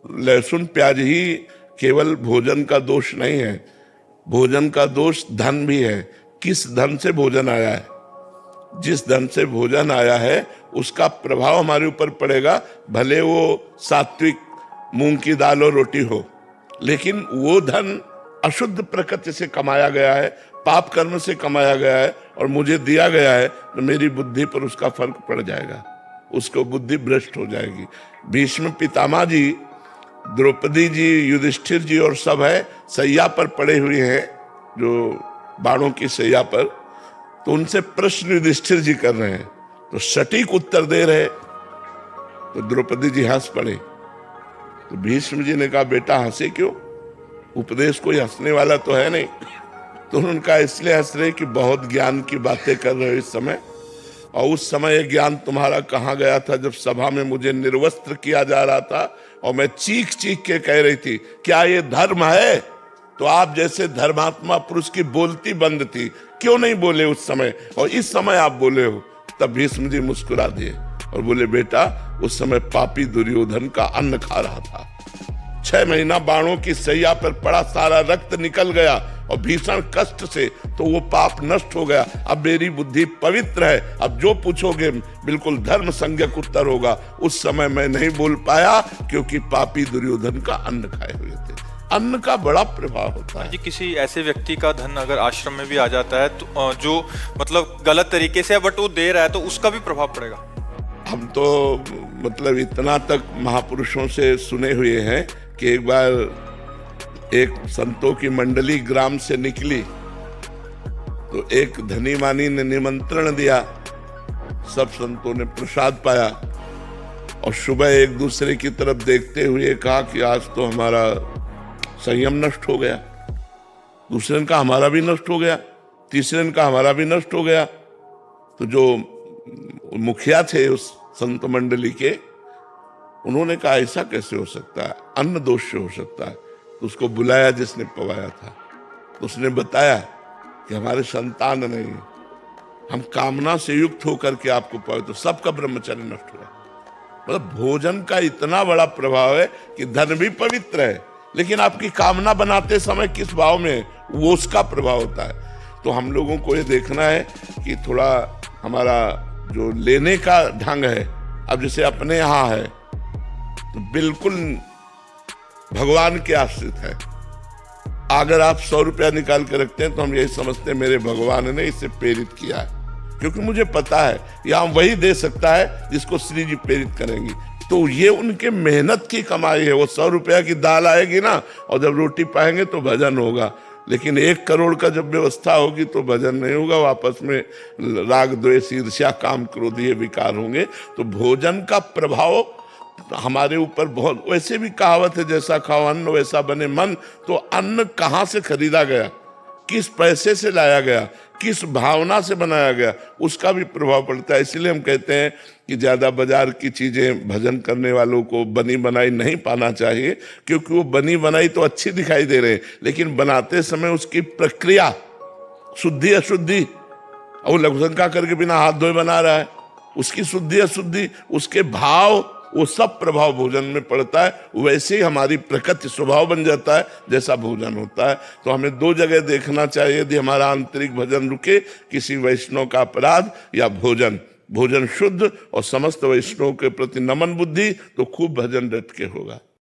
लहसुन प्याज ही केवल भोजन का दोष नहीं है, भोजन का दोष धन भी है। किस धन से भोजन आया है, जिस धन से भोजन आया है उसका प्रभाव हमारे ऊपर पड़ेगा, भले वो सात्विक मूंग की दाल और रोटी हो, लेकिन वो धन अशुद्ध प्रकृति से कमाया गया है, पाप कर्म से कमाया गया है और मुझे दिया गया है, तो मेरी बुद्धि पर उसका फर्क पड़ जाएगा, उसको बुद्धि भ्रष्ट हो जाएगी। भीष्म पितामह जी, द्रौपदी जी, युधिष्ठिर जी और सब है सैया पर पड़े हुए हैं, जो बाणों की सैया पर, तो उनसे प्रश्न युधिष्ठिर जी कर रहे हैं, तो सटीक उत्तर दे रहे, तो द्रौपदी जी हंस पड़े। तो भीष्म जी ने कहा, बेटा हंसे क्यों, उपदेश कोई हंसने वाला तो है नहीं। तो उनका इसलिए हंस रहे कि बहुत ज्ञान की बातें कर रहे हो इस समय, और उस समय ये ज्ञान तुम्हारा कहाँ गया था जब सभा में मुझे निर्वस्त्र किया जा रहा था और मैं चीख चीख के कह रही थी क्या ये धर्म है, तो आप जैसे धर्मात्मा पुरुष की बोलती बंद थी, क्यों नहीं बोले उस समय, और इस समय आप बोले हो। तब भीष्म जी मुस्कुरा दिए और बोले, बेटा उस समय पापी दुर्योधन का अन्न खा रहा था, 6 महीना बाणों की सैया पर पड़ा, सारा रक्त निकल गया और भीषण कष्ट से, तो वो पाप नष्ट हो गया। अब मेरी बुद्धि पवित्र है, अब जो पूछोगे बिल्कुल धर्म संज्ञक उत्तर होगा। उस समय मैं नहीं बोल पाया क्योंकि पापी दुर्योधन का अन्न खाए हुए थे। अन्न का बड़ा प्रभाव होता है जी। किसी ऐसे व्यक्ति का धन अगर आश्रम में भी आ जाता है तो जो मतलब गलत तरीके से बट वो दे रहा है, तो उसका भी प्रभाव पड़ेगा। हम तो मतलब इतना तक महापुरुषों से सुने हुए हैं कि एक बार एक संतों की मंडली ग्राम से निकली, तो एक धनी मानी ने निमंत्रण दिया, सब संतों ने प्रसाद पाया और सुबह एक दूसरे की तरफ देखते हुए कहा कि आज तो हमारा संयम नष्ट हो गया। दूसरे ने कहा हमारा भी नष्ट हो गया, तीसरे ने कहा हमारा भी नष्ट हो गया। तो जो मुखिया थे उस संत मंडली के, उन्होंने कहा ऐसा कैसे हो सकता है, अन्न दोष से हो सकता है। तो उसको बुलाया जिसने पवाया था, तो उसने बताया कि हमारे संतान नहीं, हम कामना से युक्त होकर के आपको पाए, तो सबका ब्रह्मचर्य नष्ट हुआ। मतलब भोजन का इतना बड़ा प्रभाव है कि धन भी पवित्र है, लेकिन आपकी कामना बनाते समय किस भाव में, वो उसका प्रभाव होता है। तो हम लोगों को ये देखना है कि थोड़ा हमारा जो लेने का ढंग है, अब जैसे अपने यहाँ है तो बिल्कुल भगवान के आश्रित है। अगर आप 100 रुपया निकाल के रखते हैं तो हम यही समझते हैं मेरे भगवान ने इसे प्रेरित किया है, क्योंकि मुझे पता है यहाँ वही दे सकता है जिसको श्री जी प्रेरित करेंगी। तो ये उनके मेहनत की कमाई है। वो 100 रुपया की दाल आएगी ना, और जब रोटी पाएंगे तो भजन होगा, लेकिन 1 करोड़ का जब व्यवस्था होगी तो भजन नहीं होगा, आपस में राग द्वेष ईर्ष्या काम क्रोध ये विकार होंगे। तो भोजन का प्रभाव हमारे ऊपर बहुत, वैसे भी कहावत है जैसा खाओ अन्न वैसा बने मन। तो अन्न कहाँ से खरीदा गया, किस पैसे से लाया गया, किस भावना से बनाया गया, उसका भी प्रभाव पड़ता है। इसलिए हम कहते हैं कि ज्यादा बाजार की चीजें भजन करने वालों को बनी बनाई नहीं पाना चाहिए, क्योंकि वो बनी बनाई तो अच्छी दिखाई दे रहे हैं, लेकिन बनाते समय उसकी प्रक्रिया शुद्धि अशुद्धि, और लघुशंका करके बिना हाथ धोए बना रहा है, उसकी शुद्धि अशुद्धि, उसके भाव, वो सब प्रभाव भोजन में पड़ता है। वैसे ही हमारी प्रकृति स्वभाव बन जाता है जैसा भोजन होता है। तो हमें 2 जगह देखना चाहिए, यदि हमारा आंतरिक भजन रुके, किसी वैष्णव का अपराध या भोजन, भोजन शुद्ध और समस्त वैष्णव के प्रति नमन बुद्धि, तो खूब भजन रट के होगा।